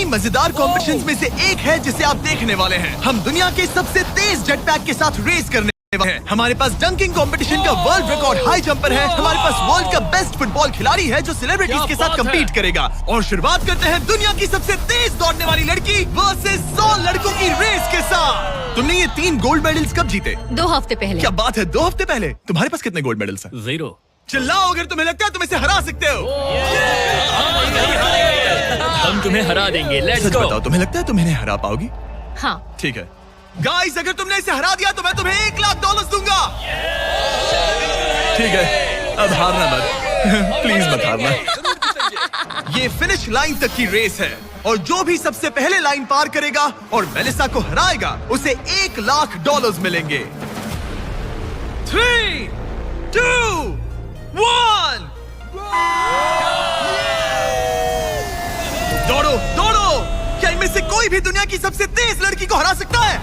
कई मजेदार कॉम्पिटिशन्स में से एक है जिसे आप देखने वाले हैं। हम दुनिया के सबसे तेज जेट पैक के साथ रेस करने वाले हैं। हमारे पास डंकिंग कंपटीशन का वर्ल्ड रिकॉर्ड हाई जंपर है। हमारे पास वर्ल्ड का बेस्ट फुटबॉल खिलाड़ी है जो सेलिब्रिटीज के साथ कम्पीट करेगा। और शुरुआत करते हैं दुनिया की सबसे तेज दौड़ने वाली लड़की वर्सेस 100 लड़कों की रेस के साथ। तुमने ये 3 गोल्ड मेडल्स कब जीते? 2 हफ्ते पहले। क्या बात है, 2 हफ्ते पहले? तुम्हारे पास कितने गोल्ड मेडल्स हैं? 0। चिल्लाओ अगर तुम्हें लगता है तुम इसे हरा सकते हो। हम तुम्हें हरा देंगे। लेट्स सच गो। बताओ, तुम्हें लगता है तुम इन्हें हरा पाओगी? हाँ। ठीक है गाइस, अगर तुमने इसे हरा दिया तो मैं तुम्हें $1,00,000 दूंगा। ठीक है, अब हारना मत प्लीज मत हारना। ये फिनिश लाइन तक की रेस है और जो भी सबसे पहले लाइन पार करेगा और मेलिसा को हराएगा उसे $1,00,000 मिलेंगे। 3, 2, 1 दौड़ो दौड़ो। क्या इनमें से कोई भी दुनिया की सबसे तेज लड़की को हरा सकता है?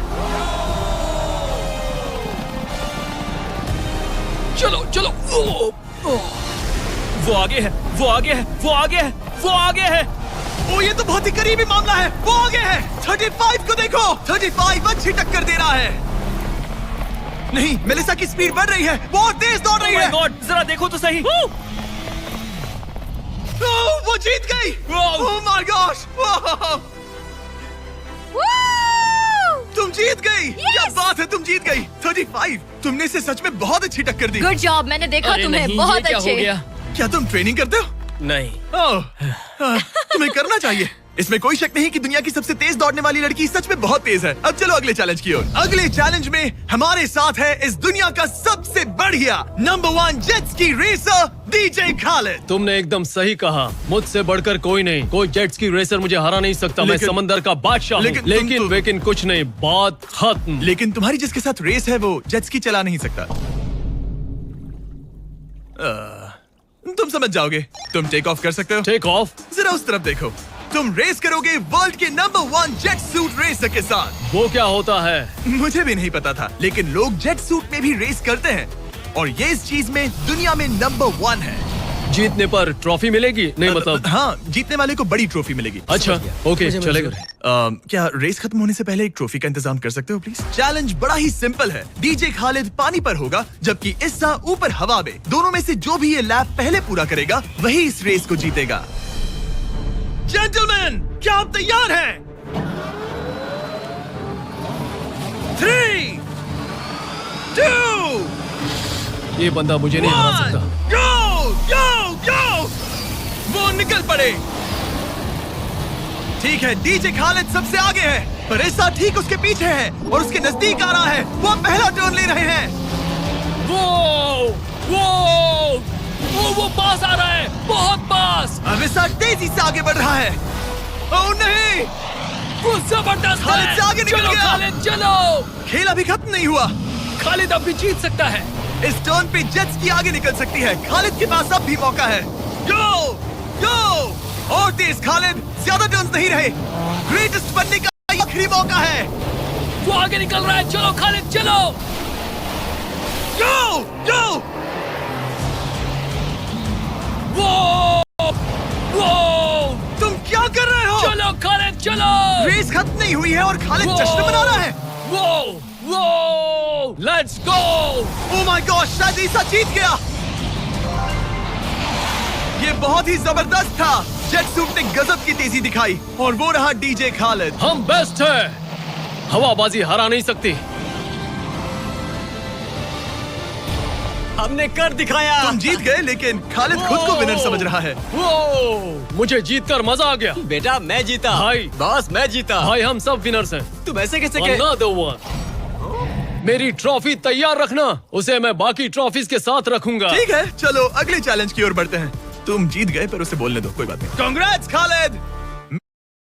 चलो चलो। वो आगे है, वो आगे है, वो आगे है, वो आगे है। ओ ये तो बहुत ही करीबी मामला है। वो आगे है। 35 को देखो, 35 अच्छी टक्कर दे रहा है। नहीं, मेलिसा की स्पीड बढ़ रही है, बहुत तेज दौड़ रही है। गॉड, जरा देखो तो सही। वो जीत गई। ओह माय गॉश, तुम जीत गई। क्या बात है, तुम जीत गई। 35, तुमने इसे सच में बहुत अच्छी टक्कर दी। गुड जॉब, मैंने देखा अरे तुम्हें। नहीं, बहुत ये क्या अच्छे। हो गया? क्या तुम ट्रेनिंग करते हो? नहीं। तुम्हें करना चाहिए। इसमें कोई शक नहीं कि दुनिया की सबसे तेज दौड़ने वाली लड़की सच में बहुत तेज है। अब चलो अगले चैलेंज की ओर। अगले चैलेंज में हमारे साथ है इस दुनिया का सबसे बढ़िया नंबर 1 जेट्स की रेसर डीजे खालिद। तुमने एकदम सही कहा, मुझसे बढ़कर कोई नहीं। कोई जेट्स की रेसर मुझे हरा नहीं सकता। मैं समंदर का बादशाह हूँ। लेकिन कुछ नहीं, बात खत्म। लेकिन तुम्हारी जिसके साथ रेस है वो जेट्स की चला नहीं सकता। तुम समझ जाओगे। तुम टेक ऑफ कर सकते हो। Take off? जरा उस तरफ देखो। तुम रेस करोगे वर्ल्ड के नंबर 1 जेट सूट रेसर के साथ। वो क्या होता है? मुझे भी नहीं पता था, लेकिन लोग जेट सूट में भी रेस करते हैं और ये इस चीज में दुनिया में नंबर 1 है। जीतने पर ट्रॉफी मिलेगी? नहीं मतलब। हाँ, जीतने वाले को बड़ी ट्रॉफी मिलेगी। अच्छा, ओके, चलेगा। क्या रेस खत्म होने से पहले एक ट्रॉफी का इंतजाम कर सकते हो प्लीज? चैलेंज बड़ा ही सिंपल है। डीजे खालिद पानी पर होगा जबकि इस्सा ऊपर हवा में। दोनों में से जो भी ये लैप पहले पूरा करेगा वही इस रेस को जीतेगा। जेंटलमैन, क्या आप तैयार हैं? 3, 2, ये बंदा मुझे नहीं हरा सकता। गो गो गो। वो निकल पड़े। ठीक है, डीजे खालिद सबसे आगे है पर इस्सा ठीक उसके पीछे है और उसके नजदीक आ रहा है। वो पहला टर्न ले रहे हैं। वो पास आ रहा है, बहुत पास। अब इस्सा तेजी से आगे बढ़ रहा है। ओह नहीं, वो जबरदस्त है। खालिद से आगे निकल चलो गया। खालिद चलो। खेल अभी खत्म नहीं हुआ। खालिद अब भी जीत सकता है। इस टर्न पे जेट्स की आगे निकल सकती है। खालिद के पास अब भी मौका है। गो गो और तेज खालिद, ज्यादा टर्न्स नहीं रहे। ग्रेटेस्ट बनने का आखिरी मौका है। वो आगे निकल रहा है। चलो खालिद चलो। गो गो। वो तुम क्या कर रहे हो? चलो खालिद चलो। रेस खत्म नहीं हुई है और खालिद जश्न मना रहा है। वो let's go. Oh my God, शायद इस्सा जीत गया। ये बहुत ही जबरदस्त था। जेट सूट ने गजब की तेजी दिखाई और वो रहा डीजे खालिद। हम बेस्ट है। हवाबाजी हरा नहीं सकती। हमने कर दिखाया। तुम जीत गए लेकिन खालिद खुद को विनर समझ रहा है। मुझे जीतकर मजा आ गया। बेटा मैं जीता। भाई। बॉस मैं जीता। भाई हम सब विनर्स हैं। तुम ऐसे कैसे Another one. मेरी ट्रॉफी तैयार रखना, उसे मैं बाकी ट्रॉफीज के साथ रखूंगा। ठीक है, चलो अगले चैलेंज की ओर बढ़ते हैं। तुम जीत गए पर उसे बोलने दो, कोई बात नहीं। कांग्रेट्स खालिद।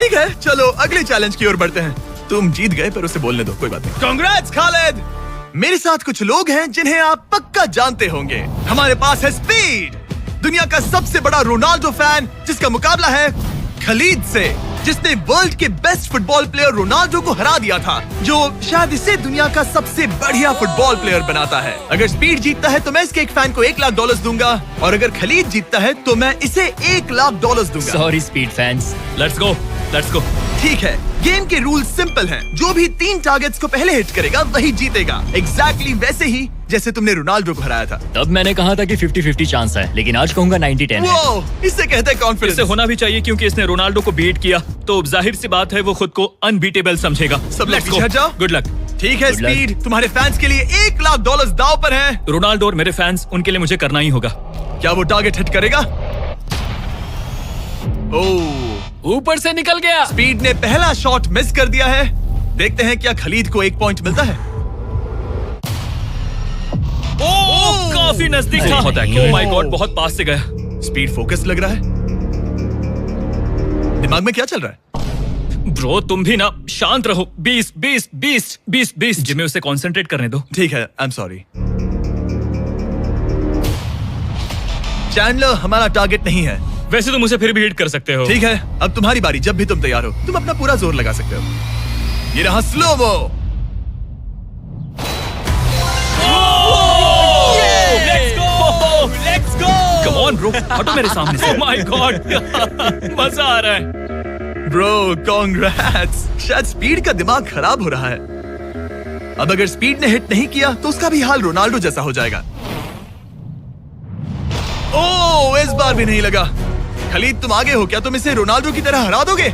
ठीक है, चलो अगले चैलेंज की ओर बढ़ते हैं। तुम जीत गए पर उसे बोलने दो, कोई बात नहीं। कांग्रेट्स खालिद। मेरे साथ कुछ लोग हैं जिन्हें आप पक्का जानते होंगे। हमारे पास है स्पीड, दुनिया का सबसे बड़ा रोनाल्डो फैन जिसका मुकाबला है खलीद से, जिसने वर्ल्ड के बेस्ट फुटबॉल प्लेयर रोनाल्डो को हरा दिया था, जो शायद इसे दुनिया का सबसे बढ़िया फुटबॉल प्लेयर बनाता है। अगर स्पीड जीतता है तो मैं इसके एक फैन को $1,00,000 दूंगा और अगर खलीद जीतता है तो मैं इसे $1,00,000 दूंगा। Sorry speed fans, let's go. Let's go. ठीक है, गेम के रूल सिंपल हैं। जो भी 3 टारगेट्स को पहले हिट करेगा वही जीतेगा। एग्जैक्टली वैसे ही जैसे तुमने रोनाल्डो को हराया था। तब मैंने कहा था कि 50-50 चांस है, लेकिन आज कहूंगा 90-10 है। वो इसे कहते हैं कॉन्फिडेंस। इसे होना भी चाहिए क्योंकि इसने रोनाल्डो को बीट किया, तो जाहिर सी बात है वो खुद को अनबीटेबल समझेगा। सब लोग पीछे हट जाओ। Good luck. ठीक है Good luck. स्पीड, तुम्हारे फैंस के लिए $1 लाख दांव पर हैं। रोनाल्डो और मेरे फैंस, उनके लिए मुझे करना ही होगा। क्या वो टारगेट हिट करेगा? ओह, ऊपर से निकल गया। स्पीड ने पहला शॉट मिस कर दिया है। देखते हैं क्या खलीद को 1 पॉइंट मिलता है। ओह, काफी नजदीक था। ओह माय गॉड, बहुत पास से गया। स्पीड फोकस लग रहा है। दिमाग में क्या चल रहा है? ब्रो तुम भी ना शांत रहो। 20 जिम्मे उसे कंसंट्रेट करने दो। ठीक है, आई एम सॉरी। चैंडलर हमारा टारगेट नहीं है। वैसे तुम उसे फिर भी हिट कर सकते हो। ठीक है, अब तुम्हारी बारी। जब भी तुम तैयार हो तुम अपना पूरा जोर लगा सकते हो। ये रहा slomo. Let's go. Come on bro, हटो मेरे सामने से। ओह माय गॉड, मजा आ रहा है। Bro congrats. शायद स्पीड का दिमाग खराब हो रहा है। अब अगर स्पीड ने हिट नहीं किया तो उसका भी हाल रोनाल्डो जैसा हो जाएगा। ओह, इस बार भी नहीं लगा। खलीद तुम आगे हो, क्या तुम इसे रोनाल्डो की तरह हरा दोगे?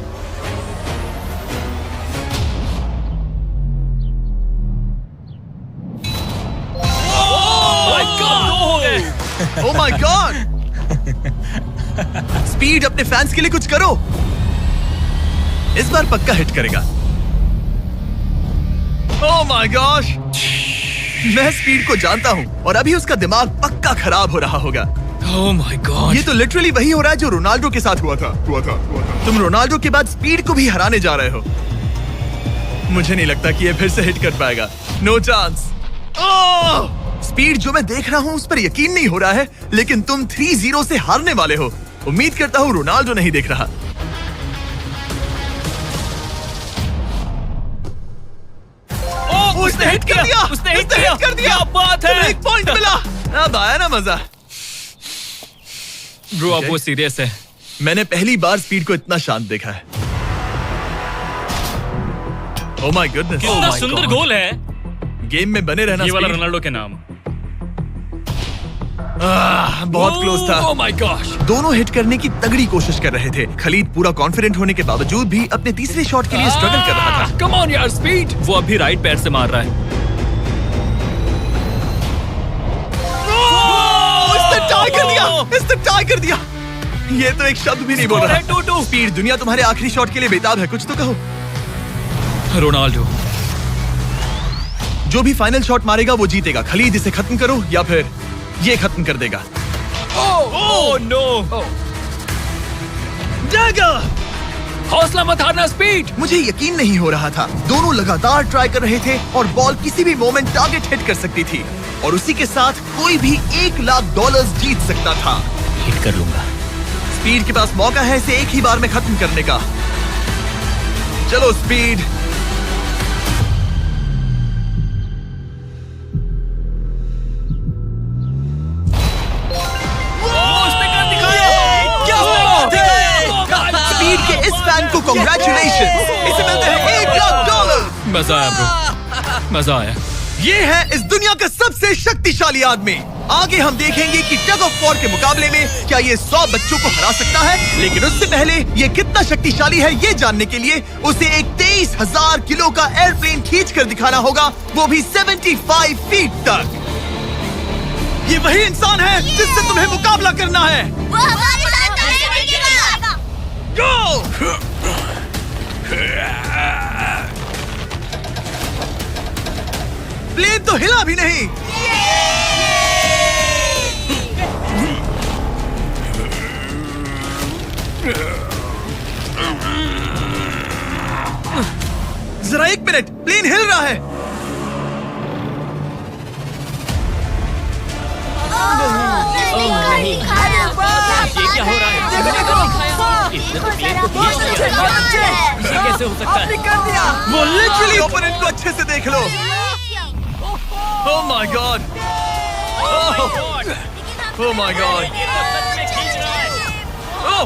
ओह माय गॉड। स्पीड अपने फैंस के लिए कुछ करो। इस बार पक्का हिट करेगा। ओह माय गॉश, मैं स्पीड को जानता हूं और अभी उसका दिमाग पक्का खराब हो रहा होगा। ओह माय गॉड, ये तो लिटरली वही हो रहा है जो रोनाल्डो के साथ हुआ था। तुम रोनाल्डो के बाद स्पीड को भी हराने जा रहे हो। मुझे नहीं लगता कि ये फिर से हिट कर पाएगा। No chance. स्पीड, जो मैं देख रहा हूं उस पर यकीन नहीं हो रहा है, लेकिन तुम 3-0 से हारने वाले हो। उम्मीद करता हूं रोनाल्डो नहीं देख रहा। उसने हिट कर दिया। उसने हिट कर दिया। क्या बात है। 1 पॉइंट मिला। अब आया ना मजा। ब्रो अब वो सीरियस है। मैंने पहली बार स्पीड को इतना शांत देखा है। ओह माय गुडनेस, कितना सुंदर गोल है। गेम में बने रहना। ये वाला स्पीड। रोनाल्डो के नाम। बहुत क्लोज था। ओह माय गॉश। दोनों हिट करने की तगड़ी कोशिश कर रहे थे। खलीद पूरा कॉन्फिडेंट होने के बावजूद भी अपने तीसरे शॉट के लिए स्ट्रगल कर रहा था। कम ऑन यार स्पीड। वो अभी राइट पैर से मार रहा है। इसने टाई कर दिया। इसने टाई कर दिया। ये तो एक शब्द भी नहीं बोल रहा। 2-2। स्पीड, दुनिया तुम्हारे आखिरी शॉट के लिए बेताब है। कुछ तो कहो। रोनाल्डो जो भी फाइनल शॉट मारेगा वो जीतेगा। खलीद, इसे खत्म करो या फिर ये खत्म कर देगा। Oh no. डैगर! हौसला मत हारना स्पीड। मुझे यकीन नहीं हो रहा था। दोनों लगातार ट्राई कर रहे थे और बॉल किसी भी मोमेंट टारगेट हिट कर सकती थी और उसी के साथ कोई भी $1 लाख जीत सकता था। हिट कर लूंगा। स्पीड के पास मौका है इसे एक ही बार में खत्म करने का। चलो स्पीड। स्पीड के इस फैन को कांग्रेचुलेशन। इसे मिलते हैं $1 लाख। मजा आया ब्रो, मजा आया। ये है इस दुनिया का सबसे शक्तिशाली आदमी। आगे हम देखेंगे कि टग ऑफ वॉर के मुकाबले में क्या ये 100 बच्चों को हरा सकता है, लेकिन उससे पहले ये कितना शक्तिशाली है ये जानने के लिए उसे एक 23,000 किलो का एयरप्लेन खींच कर दिखाना होगा, वो भी 75 फीट तक। ये वही इंसान है जिससे तुम्हें मुकाबला करना है। वो हमारे साथ नहीं टिकेगा। गो! प्लेन तो हिला भी नहीं। जरा 1 मिनट, प्लेन हिल रहा है। ये क्या हो रहा है? इसने तो प्लेन को खींच लिया। ये कैसे हो सकता है? वो लिटरली ओपोनेंट को अच्छे से देख लो। Oh my god. Oh my god. Oh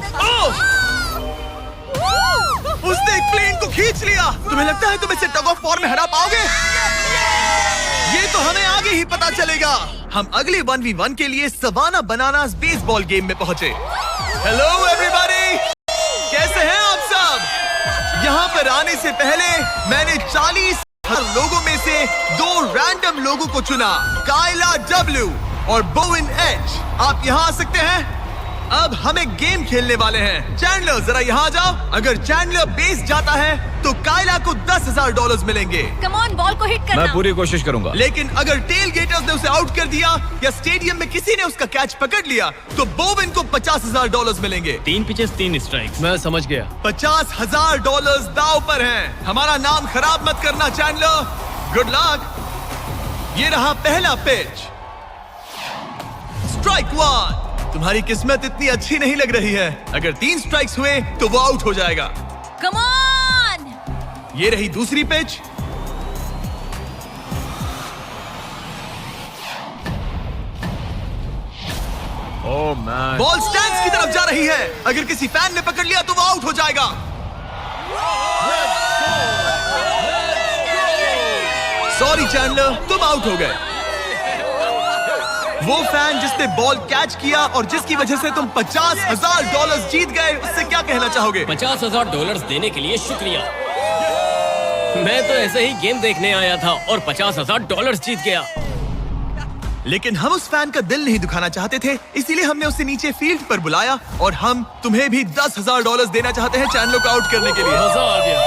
खींच लिया। तुम्हें लगता है तुम इसे टग ऑफ वॉर में हरा पाओगे? ये तो हमें आगे ही पता चलेगा। हम अगले 1v1 के लिए सवाना बनानास बेसबॉल गेम में पहुंचे। हेलो एवरीबॉडी, कैसे हैं आप सब? यहाँ पर आने से पहले मैंने 40 लोगों में से 2 रैंडम लोगों को चुना, काइला डब्ल्यू और बोवन एच। आप यहाँ आ सकते हैं। अब हमें गेम खेलने वाले हैं। चैंडलर जरा यहाँ आ जाओ। अगर चैंडलर बेस जाता है तो काइला को $10,000 मिलेंगे। कम ऑन, बॉल को हिट करना। मैं पूरी कोशिश करूंगा। लेकिन अगर टेल गेटर्स ने उसे आउट कर दिया या स्टेडियम में किसी ने उसका कैच पकड़ लिया तो बोवन को $50,000 मिलेंगे। 3 पिचेस 3 स्ट्राइक्स। मैं समझ गया। $50,000 दाव पर हैं। हमारा नाम खराब मत करना चैंडलर। Good luck. ये रहा पहला पिच। स्ट्राइक 1। तुम्हारी किस्मत इतनी अच्छी नहीं लग रही है। अगर 3 स्ट्राइक्स हुए तो वो आउट हो जाएगा। Come on. ये रही दूसरी pitch. Oh man, ball stands की तरफ जा रही है। अगर किसी फैन ने पकड़ लिया तो वो आउट हो जाएगा। सॉरी चैंडलर, तुम आउट हो गए। वो फैन जिसने बॉल कैच किया और जिसकी वजह से तुम $50,000 जीत गए, उससे क्या कहना चाहोगे? $50,000 देने के लिए शुक्रिया। मैं तो ऐसे ही गेम देखने आया था और $50,000 जीत गया। लेकिन हम उस फैन का दिल नहीं दुखाना चाहते थे, इसीलिए हमने उसे नीचे फील्ड पर बुलाया और हम तुम्हें भी $10,000 देना चाहते हैं चैंडलर को आउट करने के लिए। मजा आ गया।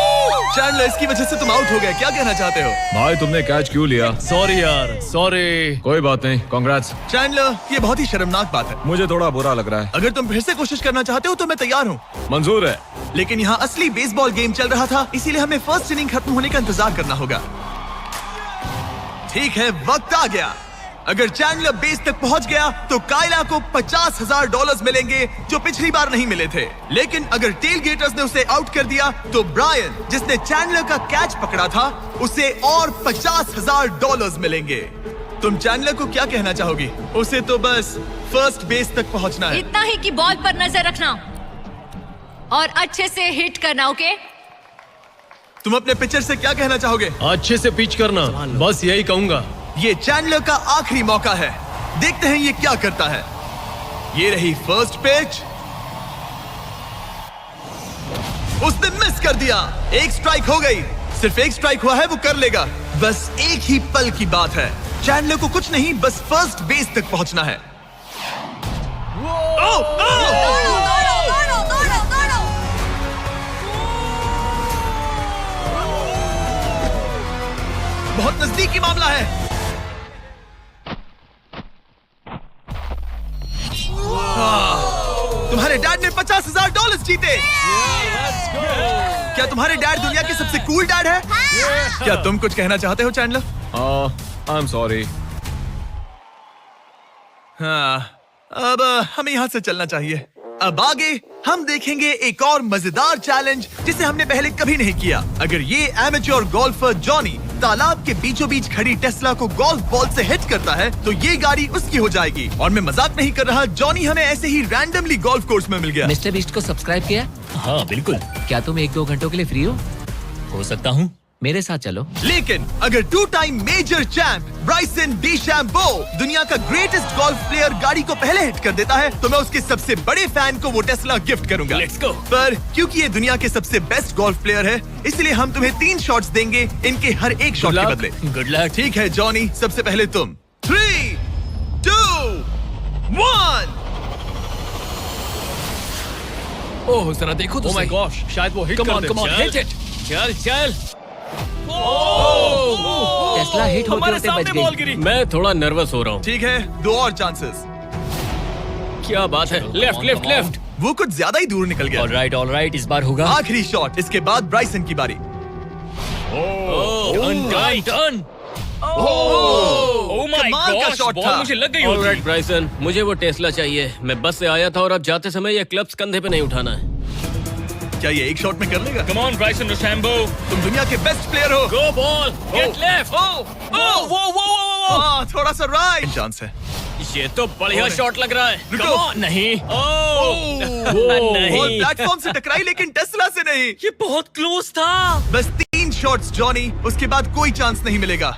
चैंडलर, इसकी वजह से तुम आउट हो गए, क्या कहना चाहते हो? भाई तुमने कैच क्यों लिया? सॉरी यार, सॉरी। कोई बात नहीं, कांग्रेट्स। चैंडलर, ये बहुत ही शर्मनाक बात है। मुझे थोड़ा बुरा लग रहा है। अगर तुम फिर से कोशिश करना चाहते हो तो मैं तैयार हूँ। मंजूर है। लेकिन यहाँ असली बेसबॉल गेम चल रहा था, इसीलिए हमें फर्स्ट इनिंग खत्म होने का इंतजार करना होगा। ठीक है, वक्त आ गया। अगर चैंडलर बेस तक पहुंच गया तो काइला को $50,000 मिलेंगे जो पिछली बार नहीं मिले थे। लेकिन अगर टेल गेटर्स ने उसे आउट कर दिया तो ब्रायन, जिसने चैंडलर का कैच पकड़ा था, उसे और $50,000 मिलेंगे। तुम चैंडलर को क्या कहना चाहोगी? उसे तो बस फर्स्ट बेस तक पहुंचना है। इतना ही कि बॉल पर नजर रखना और अच्छे से हिट करना। ओके? तुम अपने पिचर से क्या कहना चाहोगे? अच्छे से पिच करना, बस यही कहूंगा। ये चैंडलर का आखिरी मौका है। देखते हैं ये क्या करता है। ये रही फर्स्ट पिच। उसने मिस कर दिया। 1 स्ट्राइक हो गई। सिर्फ 1 स्ट्राइक हुआ है, वो कर लेगा। बस एक ही पल की बात है। चैंडलर को कुछ नहीं, बस फर्स्ट बेस तक पहुंचना है। दौड़ो, दौड़ो, दौड़ो, दौड़ो। बहुत नजदीकी मामला है। तुम्हारे डैड ने $50,000 जीते। क्या तुम्हारे डैड दुनिया के सबसे कूल डैड है? क्या तुम कुछ कहना चाहते हो चैंडलर? I am sorry. हाँ, अब हमें यहाँ से चलना चाहिए। अब आगे हम देखेंगे एक और मजेदार चैलेंज जिसे हमने पहले कभी नहीं किया। अगर ये एमेच्योर गोल्फर जॉनी तालाब के बीचों बीच खड़ी टेस्ला को गोल्फ बॉल से हिट करता है तो ये गाड़ी उसकी हो जाएगी। और मैं मजाक नहीं कर रहा, जॉनी हमें ऐसे ही रैंडमली गोल्फ कोर्स में मिल गया। मिस्टर बीस्ट को सब्सक्राइब किया? हाँ बिल्कुल। क्या तुम 1-2 घंटों के लिए फ्री हो सकता हूँ। मेरे साथ चलो। लेकिन अगर 2 टाइम मेजर चैंप ब्राइसन डीचैम्बो दुनिया का ग्रेटेस्ट गोल्फ प्लेयर गाड़ी को पहले हिट कर देता है तो मैं उसके सबसे बड़े फैन को वो टेस्ला गिफ्ट करूंगा। Let's go। पर क्योंकि ये दुनिया के सबसे बेस्ट गोल्फ प्लेयर है, इसलिए हम तुम्हें 3 शॉट्स देंगे, इनके हर एक शॉट के बदले। Good luck. ठीक है जॉनी, सबसे पहले तुम। 3, 2, 1। ओह जरा देखो तो ओह माय सही। गॉश, शायद वो हिट Come कर on, दे। come on, चल। hit it। चल चल। टेस्ला हिट होते हमारे होते सामने बच बॉल गई। गिरी। मैं थोड़ा नर्वस हो रहा हूँ। ठीक है, 2 और चांसेस। क्या बात है? Left left left. वो कुछ ज्यादा ही दूर निकल गया। ऑलराइट, इस बार होगा। आखिरी शॉट, इसके बाद ब्राइसन की बारी। टर्न। ओह माय कमाल का गॉश, shot बॉल था। मुझे लग गई ऑलराइट होगी। ब्राइसन, मुझे वो टेस्ला चाहिए। मैं बस से आया था और अब जाते समय ये क्लब्स कंधे पे नहीं उठाना है। क्या ये 1 शॉट में कर लेगा? Come on Bryson DeChambeau. तुम दुनिया के बेस्ट प्लेयर हो। Go ball, get left. हाँ, थोड़ा सा राइट चांस है। ये तो बढ़िया शॉट लग रहा है। रुको। Come on, नहीं। ओह बॉल प्लेटफॉर्म से टकराई लेकिन टेस्ला से नहीं। ये बहुत क्लोज था। बस 3 शॉट्स जॉनी, उसके बाद कोई चांस नहीं मिलेगा।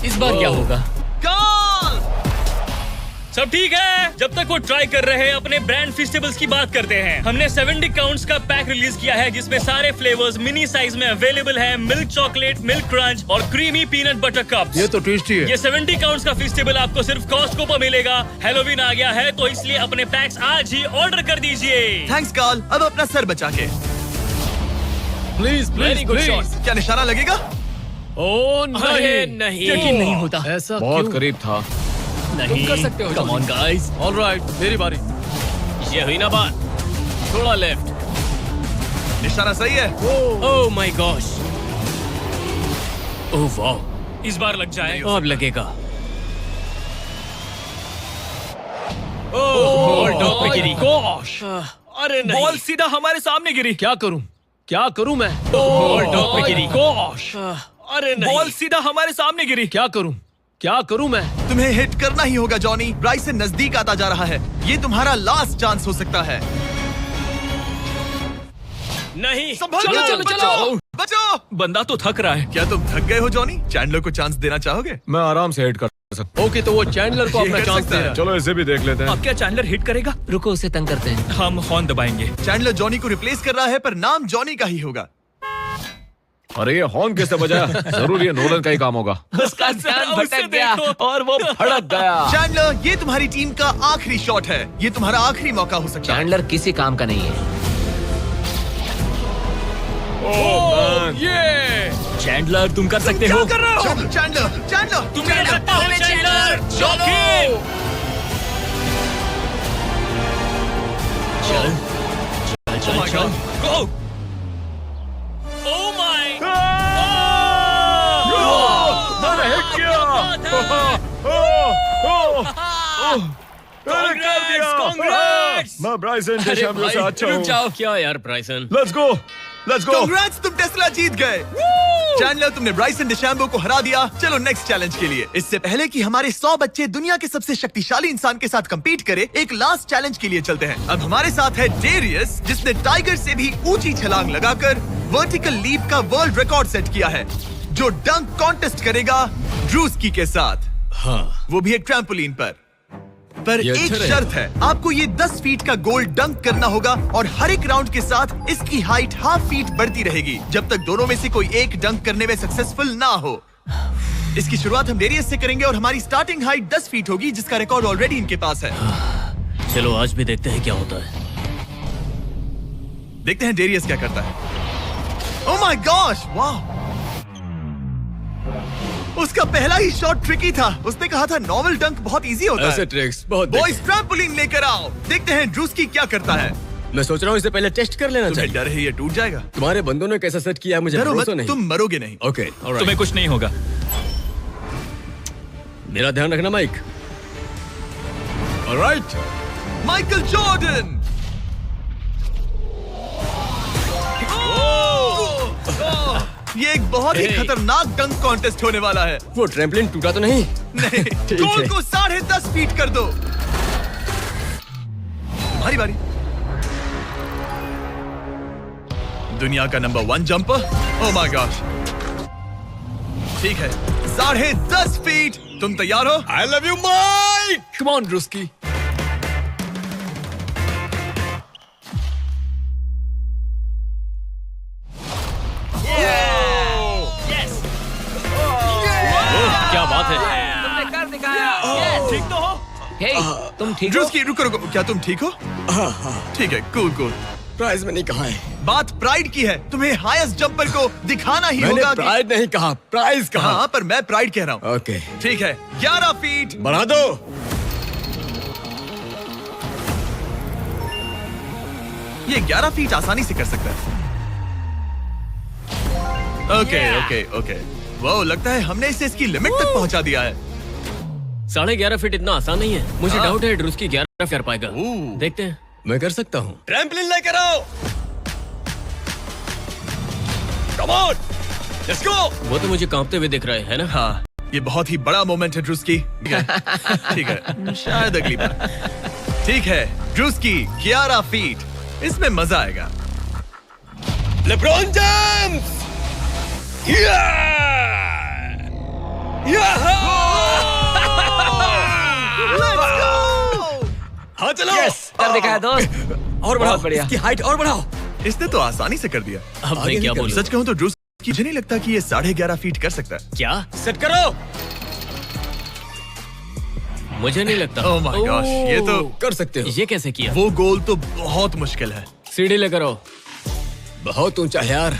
इस बार क्या होगा? गोल! सब ठीक है। जब तक वो ट्राई कर रहे हैं, अपने ब्रांड फेस्टिवल्स की बात करते हैं। हमने 70 काउंट्स का पैक रिलीज किया है जिसमें सारे फ्लेवर्स मिनी साइज में अवेलेबल है। मिल्क चॉकलेट, मिल्क क्रंच और क्रीमी पीनट बटर कप्स। ये तो टेस्टी है। ये 70 काउंट्स का फेस्टिवल आपको सिर्फ कॉस्टको पर मिलेगा। हैलोवीन आ गया है तो इसलिए अपने पैक्स आज ही ऑर्डर कर दीजिए। थैंक्स कार्ल, अब अपना सर बचा के। Please Very good shot. क्या निशाना लगेगा? ओ अरे नहीं, नहीं। यकीन नहीं होता। ऐसा बहुत क्यों? करीब था। नहीं कर सकते हो, कम ऑन गाइस। ऑलराइट, मेरी बारी। ये हुई ना बात। थोड़ा लेफ्ट। निशाना सही है। ओह माय गॉश। ओह वाह, इस बार लग जाए। अब लगेगा। बॉल टॉप पे गिरी। गॉश, अरे नहीं। बॉल सीधा हमारे सामने गिरी। क्या करूं? क्या करूं मैं? बॉल टॉप पे गिरी। गॉश, अरे नहीं। बॉल सीधा हमारे सामने गिरी। क्या करूं? क्या करूं मैं? तुम्हें हिट करना ही होगा जॉनी। ब्राइसन नजदीक आता जा रहा है। ये तुम्हारा लास्ट चांस हो सकता है। नहीं। संभल चलो, लो, चलो, चलो। बचो। बंदा तो थक रहा है। क्या तुम थक गए हो जॉनी? चैंडलर को चांस देना चाहोगे? मैं आराम से हिट कर सकता ओके, तो वो चैंडलर को ये अपना कर चांस सकता दे है। रहा है। चलो इसे भी देख लेते हैं। अब क्या चैंडलर हिट करेगा? रुको, उसे तंग करते हैं। हम हॉर्न दबाएंगे। चैंडलर जॉनी को रिप्लेस कर रहा है पर नाम जॉनी का ही होगा। अरे ये हॉर्न किसने बजाया? जरूर ये नोलन का ही काम होगा। उसका ध्यान उसे भटक गया देखो। और वो भड़क गया। चैंडलर, ये तुम्हारी टीम का आखिरी शॉट है। ये तुम्हारा आखिरी मौका हो सकता है। चैंडलर किसी काम का नहीं है। चैंडलर तुम कर सकते हो। क्या कर रहे हो? चैंडलर, चैंडलर, तुम कर सकते हो चैंडलर। जॉकी। चल चल। गो। Oh my. मैंने हिट किया। कांग्रेट्स। मैं ब्राइसन डेशैम्बे से अच्छा रुक हूँ। जाओ। क्या यार ब्राइसन? Let's go, let's go. Congrats, तुम टेस्ला जीत गए। चैंडलर, तुमने ब्राइसन डिशैम्बो को हरा दिया। चलो नेक्स्ट चैलेंज के लिए। इससे पहले कि हमारे 100 बच्चे दुनिया के सबसे शक्तिशाली इंसान के साथ compete करे, एक लास्ट चैलेंज के लिए चलते हैं। अब हमारे साथ है डेरियस, जिसने टाइगर से भी ऊंची छलांग लगाकर वर्टिकल लीप का वर्ल्ड रिकॉर्ड सेट किया है, जो डंक कॉन्टेस्ट करेगा ड्रूस्की के साथ। हाँ। वो भी एक ट्रैम्पोलिन पर ये एक अच्छा शर्त है। आपको ये 10 फीट का गोल डंक करना होगा और हर एक राउंड के साथ इसकी हाइट ½ फीट बढ़ती रहेगी जब तक दोनों में से कोई एक डंक करने में सक्सेसफुल ना हो। इसकी शुरुआत हम डेरियस से करेंगे और हमारी स्टार्टिंग हाइट 10 फीट होगी, जिसका रिकॉर्ड ऑलरेडी इनके पास है। चलो आज भी देखते हैं क्या होता है। देखते हैं डेरियस क्या करता है। ओह माय गॉश, वाह! उसका पहला ही शॉट ट्रिकी था। उसने कहा था नॉर्मल डंक बहुत इजी होता है। ट्रिक्स बहुत बॉयज, ट्रैम्पोलिन लेकर आओ। देखते हैं ड्रूस्की क्या करता है। मैं सोच रहा हूँ इसे पहले टेस्ट कर लेना तुम्हें चाहिए। डर है ये टूट जाएगा? तुम्हारे बंदों ने कैसा सेट किया है मुझे डरो भरोसा मत, नहीं। तुम मरोगे नहीं। ओके, तुम्हें कुछ नहीं होगा। मेरा ध्यान रखना माइक। Alright, Michael Jordan. ये एक बहुत ही Hey. खतरनाक डंक कॉन्टेस्ट होने वाला है। वो ट्रैम्पलिन टूटा तो नहीं? नहीं, ठीक गोल है। को 10.5 फीट कर दो। तुम्हारी बारी। दुनिया का number 1 jumper. Oh my gosh. ठीक है, 10.5 फीट। तुम तैयार हो? I love you Mike. Come on Druski. क्या बात है? तुमने कर दिखाया। ठीक तो हो? हे, तुम ठीक हो? ड्रूस्की, रुको रुको, क्या तुम ठीक हो? ठीक है, कूल कूल। प्राइज मैंने कहा है। बात प्राइड की है। तुम्हें हाईएस्ट जंपर को दिखाना ही मैंने होगा कि... प्राइड नहीं कहा, प्राइज कहा। हाँ, पर मैं प्राइड कह रहा हूँ। ओके, ठीक है, 11 फीट। बढ़ा दो। ये 11 फीट आसानी से कर सकता है। Okay okay okay. वो लगता है हमने इसे इसकी लिमिट तक पहुंचा दिया है। 11.5 फीट इतना आसान नहीं है। मुझे हाँ। डाउट है ड्रूस्की 11 कर पाएगा। देखते हैं। मैं कर सकता हूँ। ट्रैम्पलिन लेकर आओ। Come on, let's go. वो तो मुझे कांपते हुए दिख रहे हैं ना? हाँ, ये बहुत ही बड़ा मोमेंट है ड्रूस्की। ठीक है, ठीक है, शायद अगली बार। ठीक है, ड्रूस्की 11 फीट, इसमें मजा आएगा। LeBron James! हाँ चलो। कर दिखाया दोस्त। और बढ़ाओ, बहुत बढ़िया। इसकी हाइट और बढ़ाओ। इसने तो आसानी से कर दिया। अब मैं क्या बोलूं? सच कहूं तो ड्रूस्की, मुझे नहीं लगता कि ये 11.5 फीट कर सकता है। क्या? सेट करो। मुझे नहीं लगता। ओह माय गॉश, ये तो कर सकते हो। ये कैसे किया? वो गोल तो बहुत मुश्किल है। सीढ़ी लेकर आओ। बहुत ऊंचा है यार।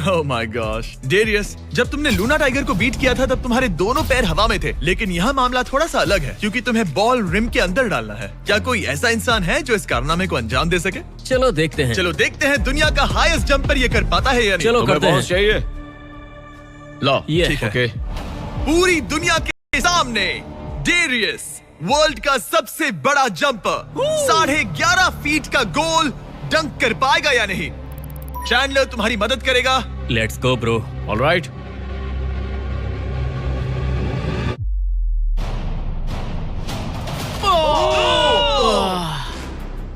ओह माय गॉश, डेरियस, जब तुमने लूना टाइगर को बीट किया था तब तुम्हारे दोनों पैर हवा में थे, लेकिन यहाँ मामला थोड़ा सा अलग है क्योंकि तुम्हें बॉल रिम के अंदर डालना है। क्या कोई ऐसा इंसान है जो इस कारनामे को अंजाम दे सके? चलो देखते हैं। चलो देखते हैं दुनिया का हाईएस्ट जंपर ये कर पाता है या नहीं। चलो तुम्हें करते बॉस हैं। चाहिए? लो ये ठीक है। ओके। पूरी दुनिया के सामने डेरियस, वर्ल्ड का सबसे बड़ा जंपर, 11.5 फीट का गोल डंक कर पाएगा या नहीं? चैंडलर तुम्हारी मदद करेगा। Let's go bro. ऑलराइट।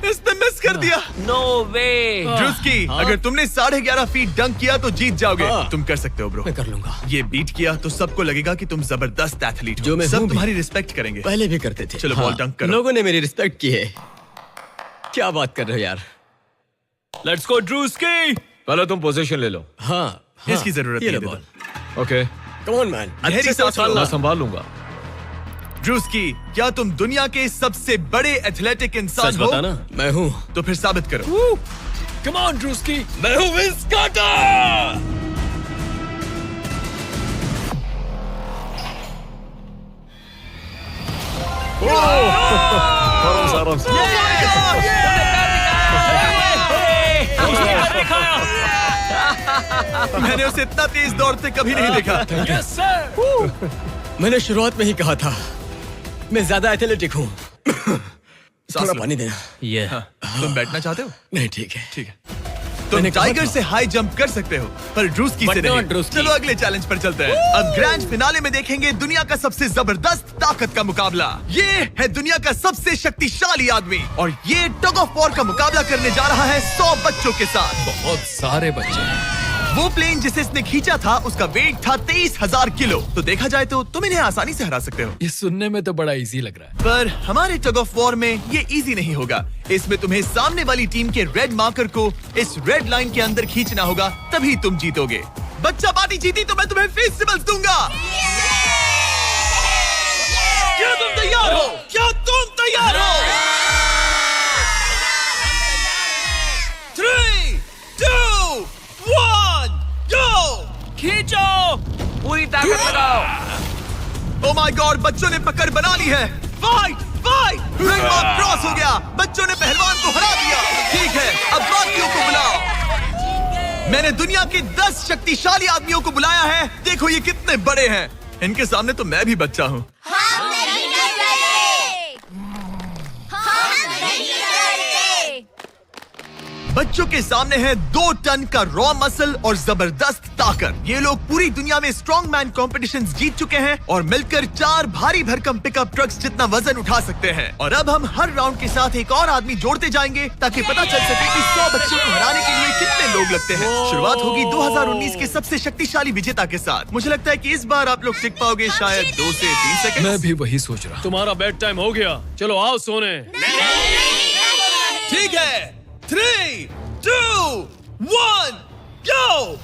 इसने मिस कर दिया। नो वे। ड्रूस्की, अगर तुमने 11.5 फीट डंक किया तो जीत जाओगे। तुम कर सकते हो ब्रो। मैं कर लूंगा। ये बीट किया तो सबको लगेगा कि तुम जबरदस्त एथलीट हो। जो मैं सब हूं भी। तुम्हारी रिस्पेक्ट करेंगे। पहले भी करते थे। चलो बॉल डंक करो। लोगों ने मेरी रिस्पेक्ट की है। क्या बात कर रहे हो यार? Let's go Druski. पहले तुम पोजीशन ले लो। हाँ, इसकी जरूरत ये नहीं लो है। Ball. Okay, come on man. गहरी सांस लो। मैं संभाल लूंगा। ड्रूस्की, क्या तुम दुनिया के सबसे बड़े एथलेटिक इंसान सच हो? बताना। मैं हूँ। तो फिर साबित करो। Come on Druski. मैं हूँ विंस कार्टर। आराम से। मैंने उसे इतना तेज दौड़ते कभी नहीं देखा। Yes sir. मैंने शुरुआत में ही कहा था, मैं ज्यादा एथलेटिक हूँ। थोड़ा लो। पानी देना। ये तुम बैठना चाहते हो? नहीं, ठीक है। ठीक है। तुम मैंने कहा टाइगर था। से हाई जंप कर सकते हो, पर ड्रूस्की से But not नहीं। ड्रूस्की। चलो अगले चैलेंज पर चलते हैं। अब ग्रैंड फिनाले में देखेंगे दुनिया का सबसे जबरदस्त ताकत का मुकाबला। ये है दुनिया का सबसे शक्तिशाली आदमी और ये टग ऑफ वॉर का मुकाबला करने जा रहा है 100 बच्चों के साथ। बहुत सारे बच्चे हैं। वो प्लेन जिसे इसने खींचा था उसका वेट था 23,000 किलो। तो देखा जाए तो तुम इन्हें आसानी से हरा सकते हो। ये सुनने में तो बड़ा इजी लग रहा है। पर हमारे टग ऑफ वॉर में ये इजी नहीं होगा। इसमें तुम्हें सामने वाली टीम के रेड मार्कर को इस रेड लाइन के अंदर खींचना होगा, तभी तुम जीतोगे। बच्चा पार्टी जीती तो मैं तुम्हें फेस्टिवल्स दूंगा। क्या तुम तैयार हो? क्या तुम तैयार हो? 3, 2, 1, go! खींचो। पूरी ताकत लगाओ। ओ माय गॉड, बच्चों ने पकड़ बना ली है। Fight fight, red mark cross हो गया। बच्चों ने पहलवान को हरा दिया। ठीक है, अब बाकियों को बुलाओ। मैंने दुनिया के 10 शक्तिशाली आदमियों को बुलाया है। देखो ये कितने बड़े हैं। इनके सामने तो मैं भी बच्चा हूँ। हम नहीं डरते। हम नहीं डरते। बच्चों के सामने है 2 टन का रॉ मसल और जबरदस्त ताकत। ये लोग पूरी दुनिया में स्ट्रॉन्ग मैन कॉम्पिटिशंस जीत चुके हैं और मिलकर 4 भारी भरकम पिकअप ट्रक्स जितना वजन उठा सकते हैं। और अब हम हर राउंड के साथ एक और आदमी जोड़ते जाएंगे ताकि पता चल सके कि 100 बच्चों को हराने के लिए कितने लोग लगते हैं। शुरुआत होगी 2019 के सबसे शक्तिशाली विजेता के साथ। मुझे लगता है कि इस बार आप लोग टिक पाओगे शायद 2 से 3 सेकंड। मैं भी वही सोच रहा हूँ। तुम्हारा बेड टाइम हो गया, चलो आओ सोने। ठीक है, 3, 2, 1, go!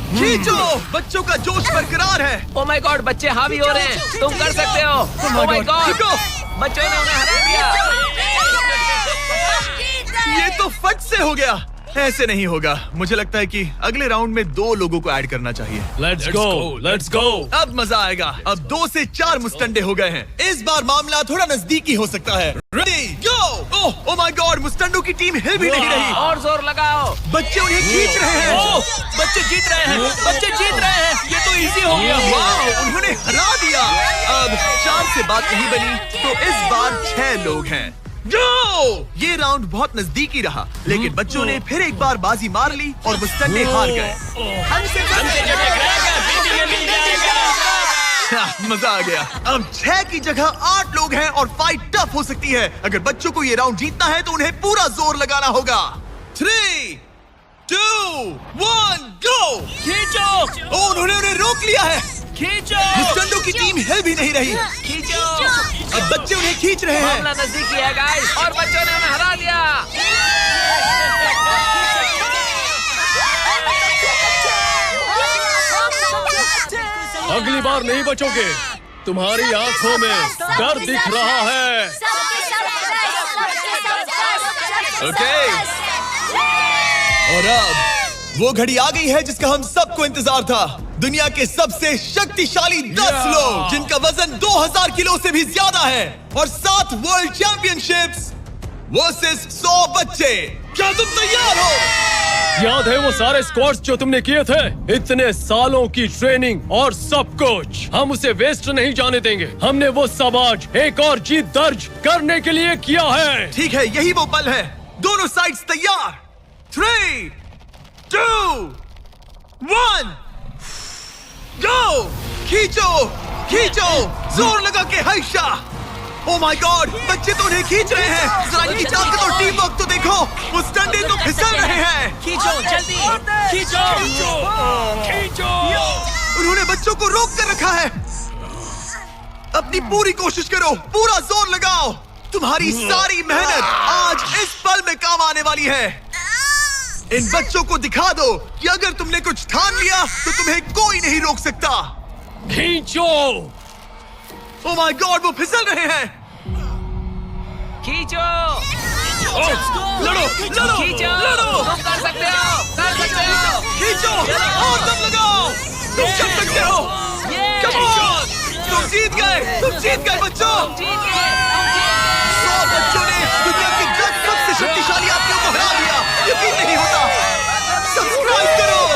खींचो। बच्चों का जोश बरकरार है। ओ माय गॉड, बच्चे हावी हो रहे हैं। तुम कर सकते हो। ओ माय गॉड, खींचो। बच्चों ने उन्हें हरा दिया। ये तो फट से हो गया। ऐसे नहीं होगा। मुझे लगता है कि अगले राउंड में 2 लोगों को ऐड करना चाहिए। Let's go, let's go. अब मजा आएगा। अब 2 से 4 मुस्टंडे हो गए हैं। इस बार मामला थोड़ा नजदीकी हो सकता है। Ready, go! Oh my god, मुस्टंडों की टीम हिल भी नहीं रही। और जोर लगाओ। बच्चे उन्हें खींच रहे हैं। बच्चे जीत रहे हैं। बच्चे जीत रहे हैं। ये तो इजी हो गया। वाह, उन्होंने हरा दिया। अब 4 से बात नहीं बनी तो इस बार 6 लोग हैं। जो ये राउंड बहुत नजदीकी रहा, लेकिन बच्चों ने फिर एक बार बाजी मार ली और मुस्टंडे हार गए। हमसे मजा आ गया। अब 6 की जगह 8 लोग हैं और फाइट टफ हो सकती है। अगर बच्चों को ये राउंड जीतना है तो उन्हें पूरा जोर लगाना होगा। 3, 2, 1, गो। खींचो। उन्होंने उन्हें रोक लिया है। खींचो। मुस्टंडो की टीम हिल भी नहीं रही। खींचो। अब बच्चे उन्हें खींच रहे हैं। मामला नजदीकी है गाइस और बच्चों ने उन्हें हरा दिया। अगली बार नहीं बचोगे। तुम्हारी आंखों में डर दिख रहा है। ओके। और अब वो घड़ी आ गई है जिसका हम सबको इंतजार था। दुनिया के सबसे शक्तिशाली 10 लोग जिनका वजन 2000 किलो से भी ज्यादा है और 7 वर्ल्ड चैंपियनशिप्स वर्सेस 100 बच्चे। क्या तुम तैयार हो? याद है वो सारे स्क्वाट्स जो तुमने किए थे? इतने सालों की ट्रेनिंग और सब कुछ, हम उसे वेस्ट नहीं जाने देंगे। हमने वो सब आज एक और जीत दर्ज करने के लिए किया है। ठीक है, यही वो पल है। दोनों साइड्स तैयार। 3, 2, 1, गो। खींचो, खींचो, जोर लगा के हैशा। ओह माय गॉड, बच्चे तो उन्हें खींच रहे हैं। जरा इनकी ताकत और टीम वर्क तो देखो। वो स्टंडे तो फिसल रहे हैं। खींचो जल्दी। खींचो। खींचो। उन्होंने बच्चों को रोक कर रखा है। अपनी पूरी कोशिश करो, पूरा जोर लगाओ। तुम्हारी सारी मेहनत आज इस पल में काम आने वाली है। इन बच्चों को दिखा दो कि अगर तुमने कुछ ठान लिया तो तुम्हें कोई नहीं रोक सकता। खींचो। ओह माय गॉड, वो फिसल रहे हैं। खींचो। लड़ो, लड़ो, खींचो। लड़ो। तुम कर सकते हो। कर सकते हो। खींचो और दम लगाओ। तुम कर सकते हो। ये। Come on! तुम जीत गए बच्चों। जीत गए।